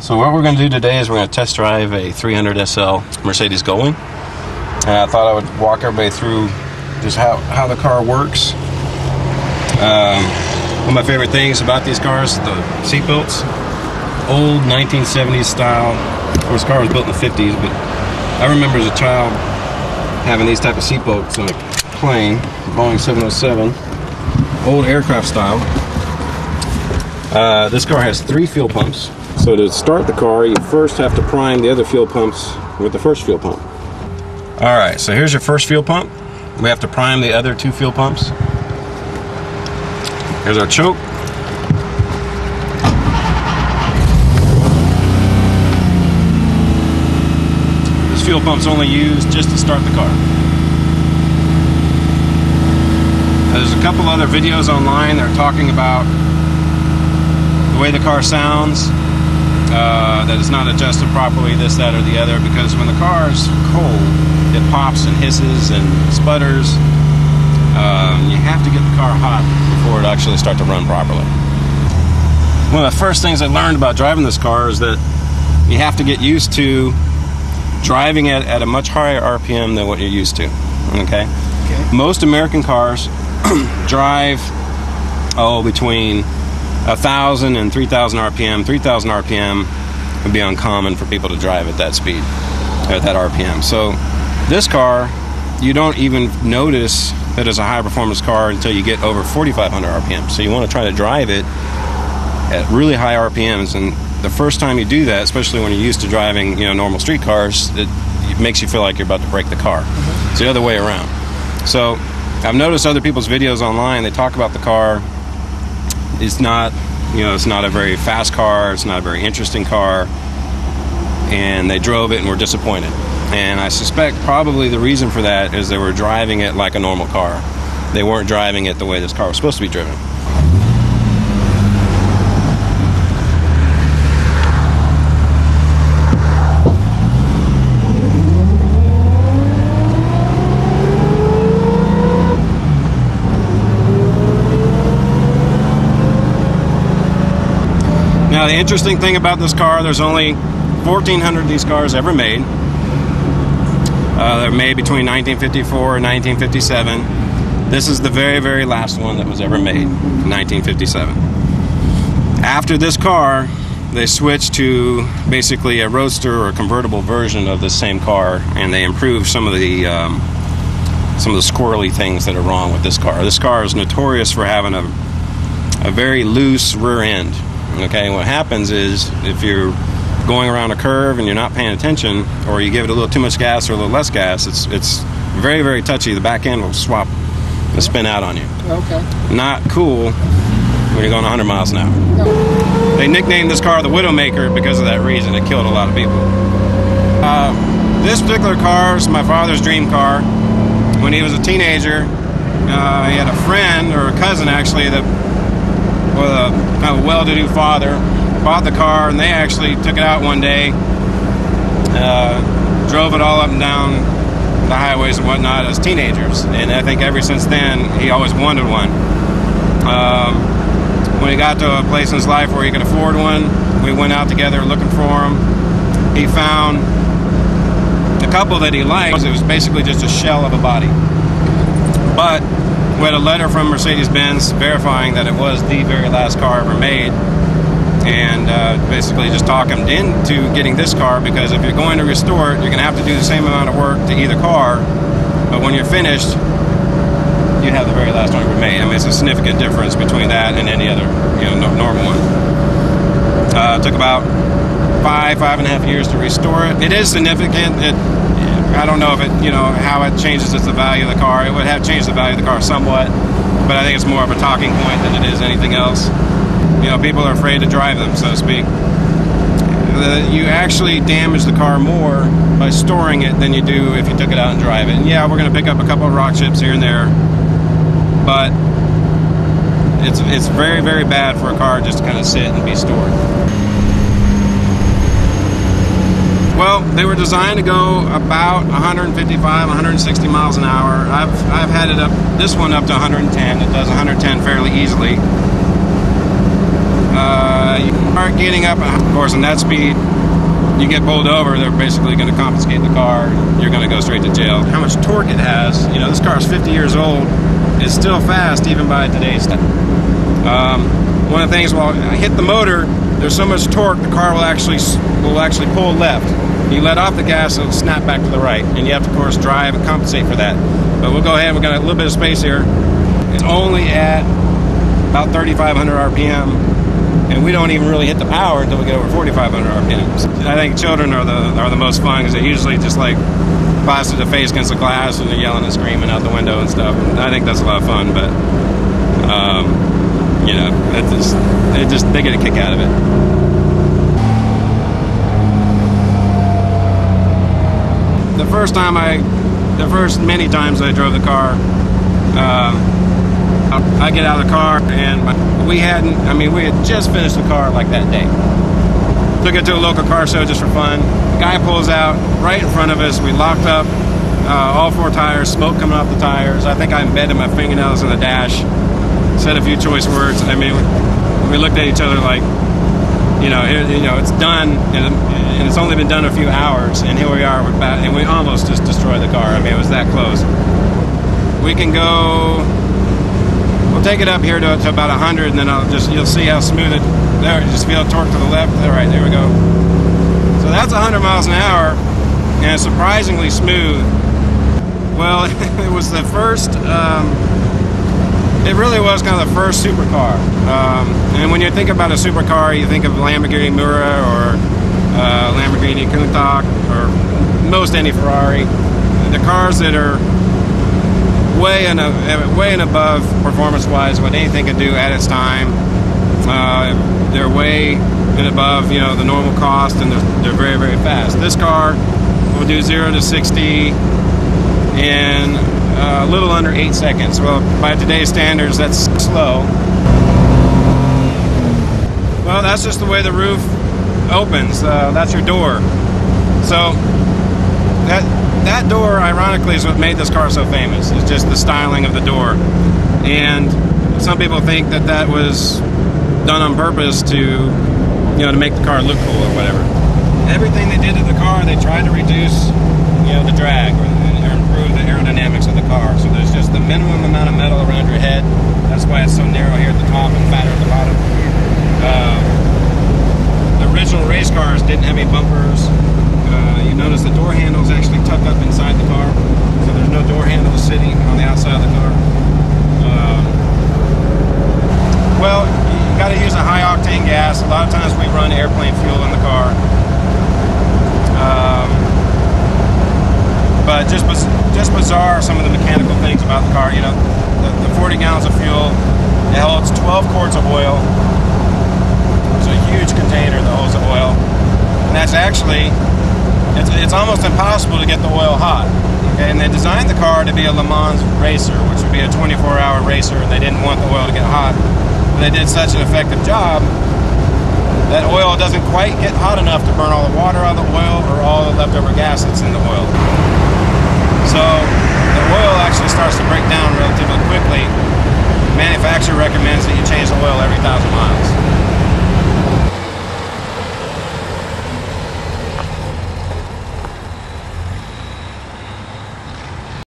So what we're going to do today is we're going to test drive a 300 SL Mercedes Gullwing. And I thought I would walk everybody through just how the car works. One of my favorite things about these cars is the seat belts. Old 1970s style. Of course, the car was built in the 50s, but I remember as a child having these type of seat belts on a plane, Boeing 707, old aircraft style. This car has 3 fuel pumps. So to start the car, you first have to prime the other fuel pumps with the first fuel pump. Alright, so here's your first fuel pump. We have to prime the other 2 fuel pumps. Here's our choke. This fuel pump's only used just to start the car. There's a couple other videos online that are talking about the way the car sounds. That it's not adjusted properly, this, that, or the other, because when the car is cold, it pops and hisses and sputters. You have to get the car hot before it actually start to run properly. One of the first things I learned about driving this car is that you have to get used to driving it at a much higher RPM than what you're used to. Okay? Most American cars drive between 1,000 and 3,000 RPM. 3,000 RPM would be uncommon for people to drive at that speed, at that RPM. So this car, you don't even notice that it's a high performance car until you get over 4,500 RPM. So you want to try to drive it at really high RPMs, and the first time you do that, especially when you're used to driving, normal street cars, it makes you feel like you're about to break the car. It's the other way around. So I've noticed other people's videos online, they talk about the car. It's not, it's not a very fast car, it's not a very interesting car, and they drove it and were disappointed. And I suspect probably the reason for that is they were driving it like a normal car. They weren't driving it the way this car was supposed to be driven. Now, the interesting thing about this car, there's only 1,400 of these cars ever made. They're made between 1954 and 1957. This is the very, very last one that was ever made, 1957. After this car, they switched to basically a roadster or a convertible version of the same car, and they improved some of the squirrely things that are wrong with this car. This car is notorious for having a very loose rear end. Okay, what happens is if you're going around a curve and you're not paying attention, or you give it a little too much gas or a little less gas, it's very, very touchy. The back end will swap and spin out on you. Okay. Not cool when you're going 100 miles an hour. No. They nicknamed this car the Widowmaker because of that reason. It killed a lot of people. This particular car is my father's dream car. When he was a teenager, he had a friend, or a cousin actually, that with a kind of well-to-do father, bought the car, and they actually took it out one day, drove it all up and down the highways and whatnot as teenagers, and I think ever since then he always wanted one. When he got to a place in his life where he could afford one, we went out together looking for him. He found a couple that he liked. It was basically just a shell of a body, but we had a letter from Mercedes-Benz verifying that it was the very last car ever made, and basically just talk him into getting this car, because if you're going to restore it, you're going to have to do the same amount of work to either car, but when you're finished, you have the very last one ever made. I mean, it's a significant difference between that and any other normal one. It took about 5.5 years to restore it. It is significant. I don't know if it, how it changes the value of the car. It would have changed the value of the car somewhat, but I think it's more of a talking point than it is anything else. People are afraid to drive them, so to speak. You actually damage the car more by storing it than you do if you took it out and drive it. And yeah, we're going to pick up a couple of rock chips here and there, but it's very, very bad for a car just to kind of sit and be stored. Well, they were designed to go about 155, 160 miles an hour. I've had it this one up to 110. It does 110 fairly easily. you aren't getting up, of course, in that speed, you get pulled over, they're basically going to confiscate the car. You're going to go straight to jail. How much torque it has, you know, this car is 50 years old. It's still fast, even by today's standards. One of the things, while I hit the motor, there's so much torque, the car will actually pull left. You let off the gas, it'll snap back to the right, and you have to, of course, drive and compensate for that. But we'll go ahead. We've got a little bit of space here. It's only at about 3,500 RPM, and we don't even really hit the power until we get over 4,500 RPM. I think children are the most fun, because they usually just like plaster the face against the glass and they're yelling and screaming out the window and stuff. And I think that's a lot of fun, but you know, they get a kick out of it. The first many times I drove the car, I get out of the car, and we had just finished the car like that day. Took it to a local car show just for fun. The guy pulls out right in front of us. We locked up all 4 tires, smoke coming off the tires. I think I embedded my fingernails in the dash, said a few choice words. I mean, we looked at each other like, it's done, and it's only been done a few hours, and here we are, and we almost just destroyed the car. I mean, it was that close. We can go, we'll take it up here to about 100, and then you'll see how smooth it, there, just feel torque to the left. All right, there we go. So that's 100 miles an hour, and it's surprisingly smooth. Well, it was the first, it really was kind of the first supercar. And when you think about a supercar, you think of Lamborghini Miura or Lamborghini Countach or most any Ferrari. The cars that are way and above performance-wise what anything can do at its time. They're way and above, the normal cost, and they're very, very fast. This car will do 0 to 60 in a little under 8 seconds. Well, by today's standards, that's slow. Well, that's just the way the roof opens. That's your door. So that door, ironically, is what made this car so famous. It's just the styling of the door. And some people think that was done on purpose to make the car look cool or whatever. Everything they did to the car, they tried to reduce, the drag or improve the aerodynamics of the car. So there's just the minimum amount of metal around your head. That's why it's so narrow here at the top and fatter at the bottom. The original race cars didn't have any bumpers. You notice the door handles actually tuck up inside the car, so there's no door handles sitting on the outside of the car. Well, you got to use a high octane gas. A lot of times we run airplane fuel in the car. But just bizarre, some of the mechanical things about the car. The 40 gallons of fuel, it holds 12 quarts of oil. It's a huge container that holds the oil, and that's actually, it's almost impossible to get the oil hot. Okay, and they designed the car to be a Le Mans racer, which would be a 24-hour racer, and they didn't want the oil to get hot. But they did such an effective job that oil doesn't quite get hot enough to burn all the water out of the oil or all the leftover gas that's in the oil. So the oil actually starts to break down relatively quickly. The manufacturer recommends that you change the oil every 1,000 miles.